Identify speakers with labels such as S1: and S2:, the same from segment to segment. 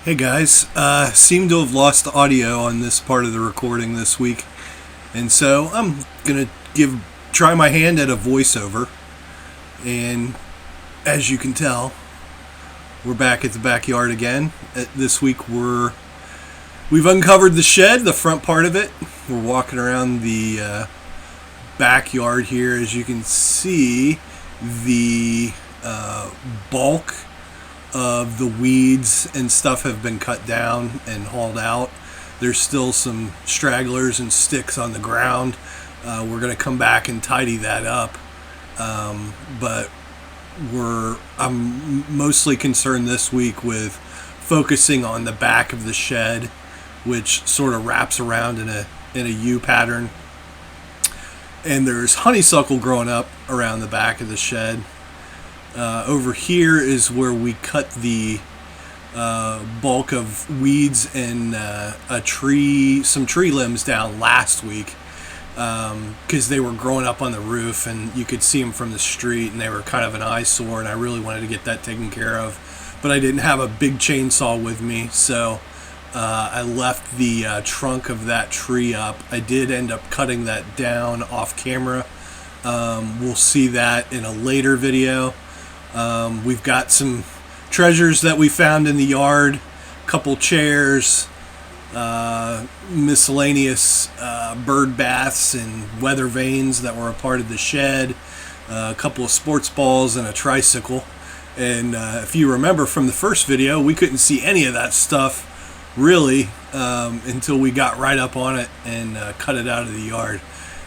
S1: Hey guys, seem to have lost the audio on this part of the recording this week, and so I'm gonna try my hand at a voiceover. And as you can tell, we're back at the backyard again. This week we've uncovered the shed, the front part of it. We're walking around the backyard here. As you can see, the bulk of the weeds and stuff have been cut down and hauled out. There's still some stragglers and sticks on the ground. We're going to come back and tidy that up. But I'm mostly concerned this week with focusing on the back of the shed, which sort of wraps around in a U pattern. And there's honeysuckle growing up around the back of the shed. Over here is where we cut the bulk of weeds and some tree limbs down last week, because they were growing up on the roof and you could see them from the street and they were kind of an eyesore, and I really wanted to get that taken care of, but I didn't have a big chainsaw with me, so I left the trunk of that tree up. I did end up cutting that down off camera. We'll see that in a later video. We've got some treasures that we found in the yard, a couple chairs, miscellaneous bird baths and weather vanes that were a part of the shed, a couple of sports balls and a tricycle. And if you remember from the first video, we couldn't see any of that stuff really until we got right up on it and cut it out of the yard.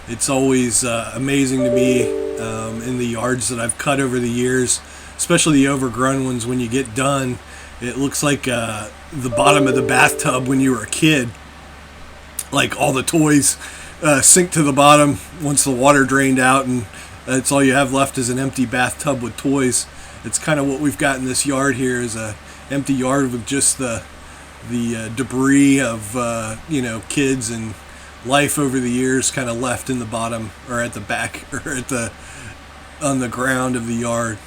S1: It's always amazing to me in the yards that I've cut over the years, especially the overgrown ones. When you get done, it looks like the bottom of the bathtub when you were a kid. Like all the toys sink to the bottom once the water drained out, and that's all you have left is an empty bathtub with toys. It's kind of what we've got in this yard here, is a empty yard with just the debris of kids and life over the years kind of left in the bottom, or at the back, or on the ground of the yard.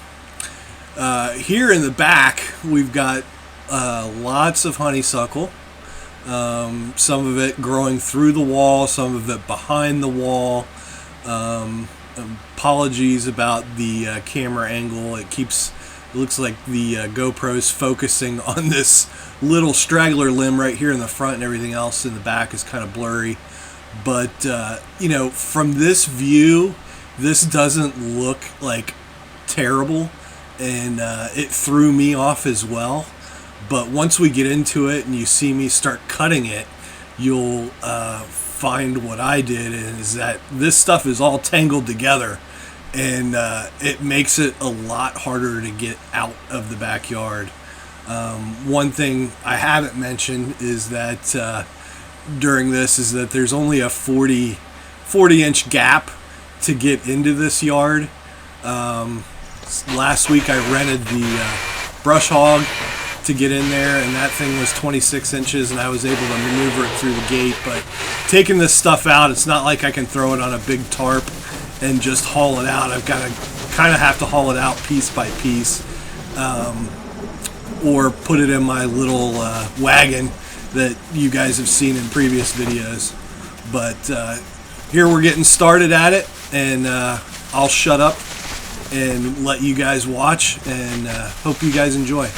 S1: Here in the back, we've got lots of honeysuckle. Some of it growing through the wall, some of it behind the wall. Apologies about the camera angle. It looks like the GoPro's focusing on this little straggler limb right here in the front, and everything else in the back is kind of blurry. But from this view, this doesn't look like terrible, and it threw me off as well. But once we get into it and you see me start cutting it, you'll find what I did is that this stuff is all tangled together, and it makes it a lot harder to get out of the backyard. One thing I haven't mentioned is that during this is that there's only a 40-inch gap to get into this yard. Last week I rented the brush hog to get in there, and that thing was 26 inches, and I was able to maneuver it through the gate. But taking this stuff out, it's not like I can throw it on a big tarp and just haul it out. I've got to kind of have to haul it out piece by piece, or put it in my little wagon that you guys have seen in previous videos. But here we're getting started at it, and I'll shut up and let you guys watch, and hope you guys enjoy.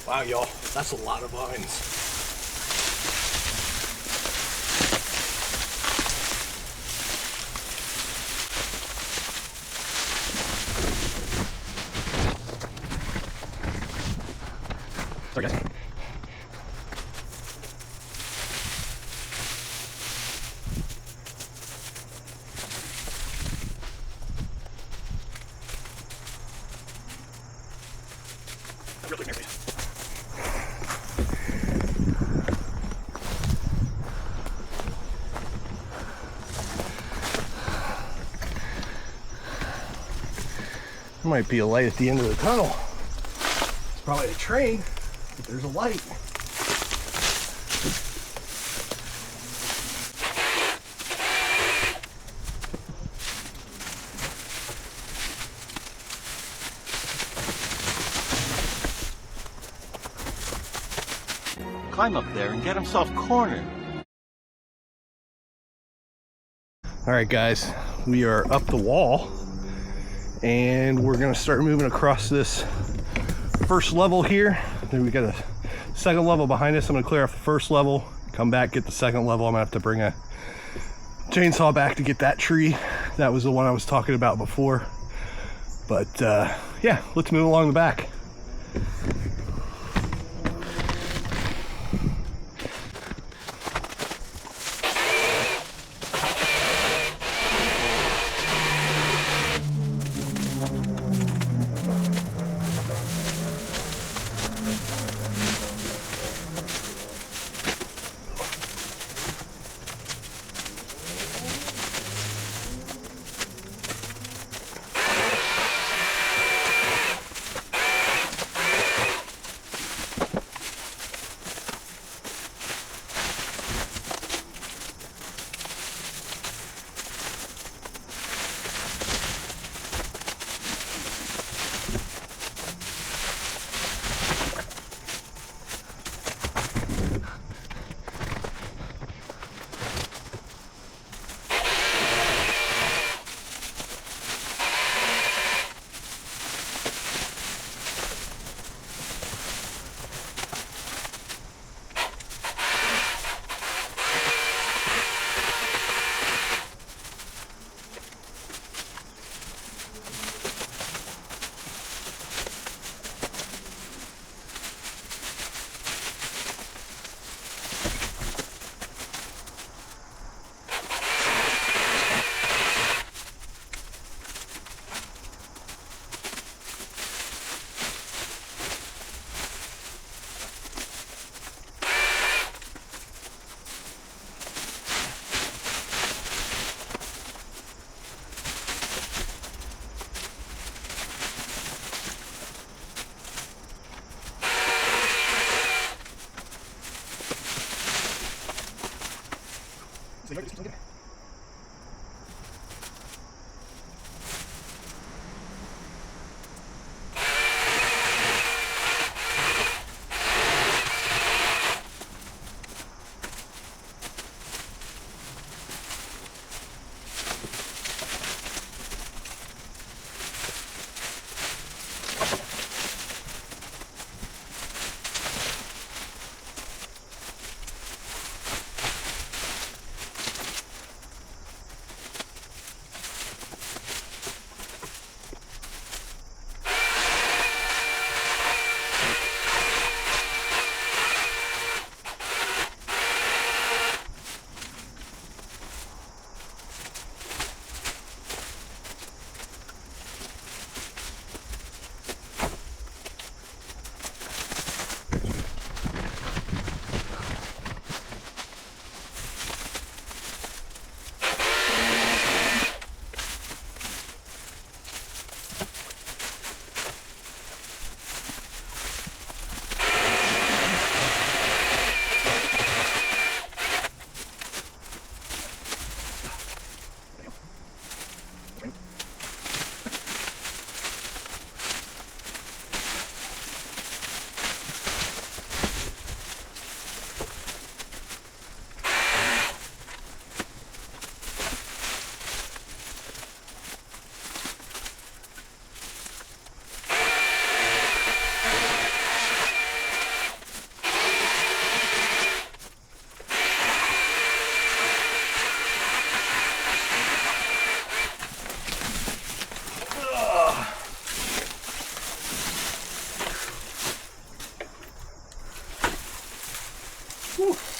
S1: Wow, y'all, that's a lot of vines. Sorry, guys. There might be a light at the end of the tunnel. It's probably a train, but there's a light.
S2: Climb up there and get himself cornered.
S1: All right, guys, we are up the wall and we're gonna start moving across this first level here. Then we got a second level behind us. I'm gonna clear off the first level, come back, get the second level. I'm gonna have to bring a chainsaw back to get that tree. That was the one I was talking about before. But yeah, let's move along the back.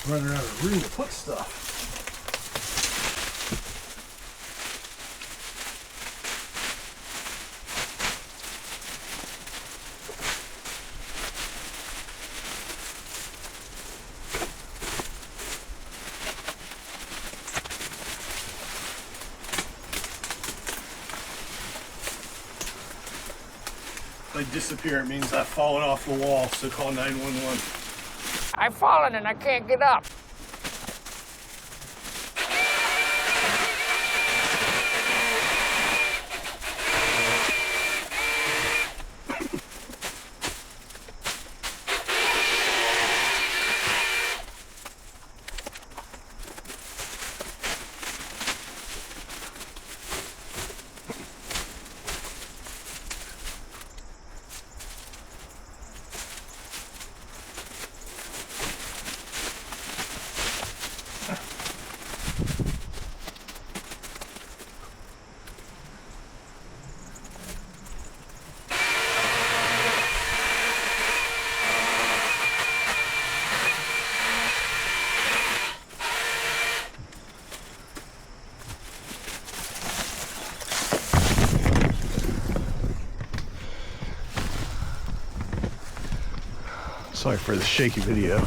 S3: Running out of room to put stuff.
S1: disappear, it means I've fallen off the wall, so call 911.
S4: I've fallen and I can't get up.
S1: Sorry for the shaky video.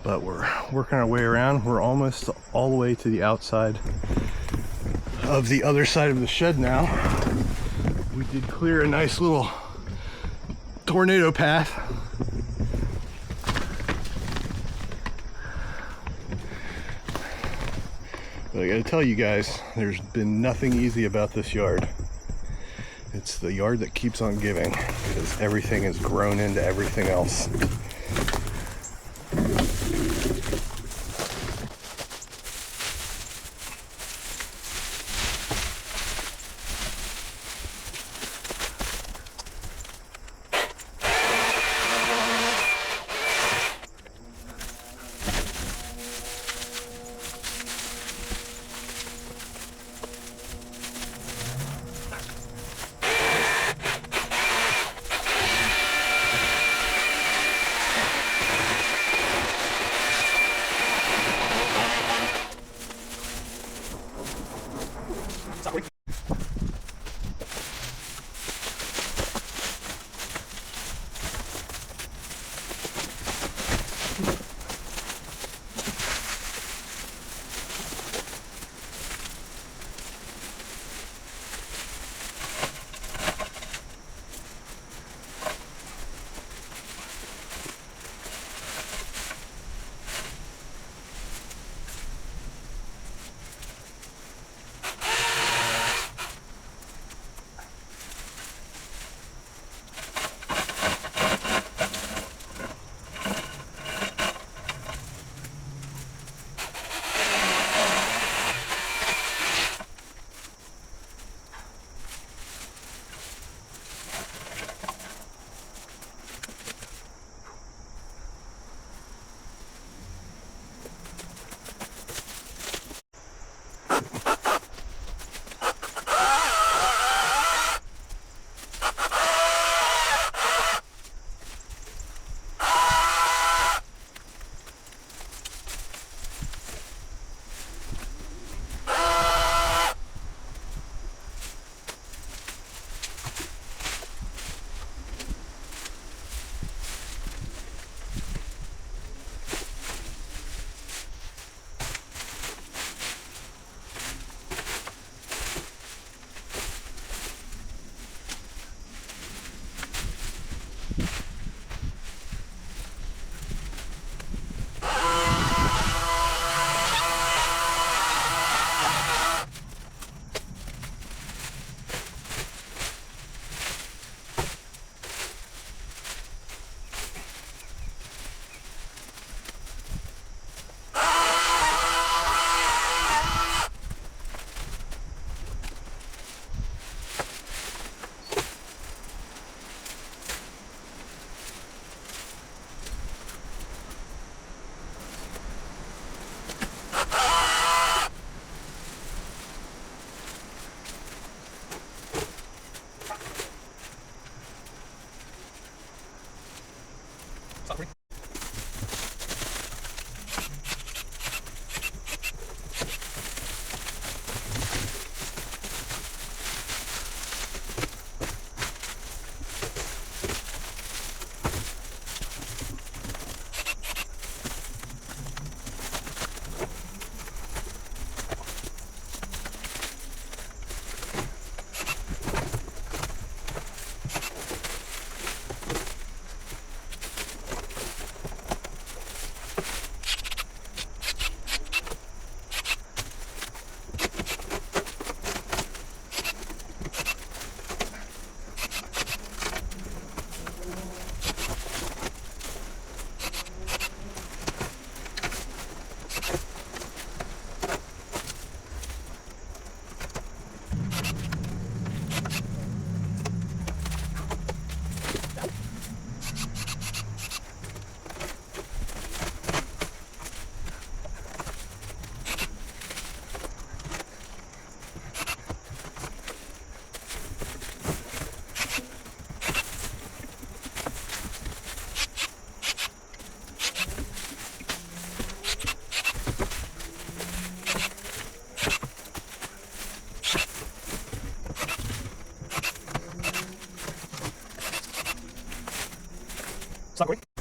S1: But we're working our way around. We're almost all the way to the outside of the other side of the shed now. We did clear a nice little tornado path. But I gotta tell you guys, there's been nothing easy about this yard. It's the yard that keeps on giving because everything has grown into everything else.
S4: Stop recording.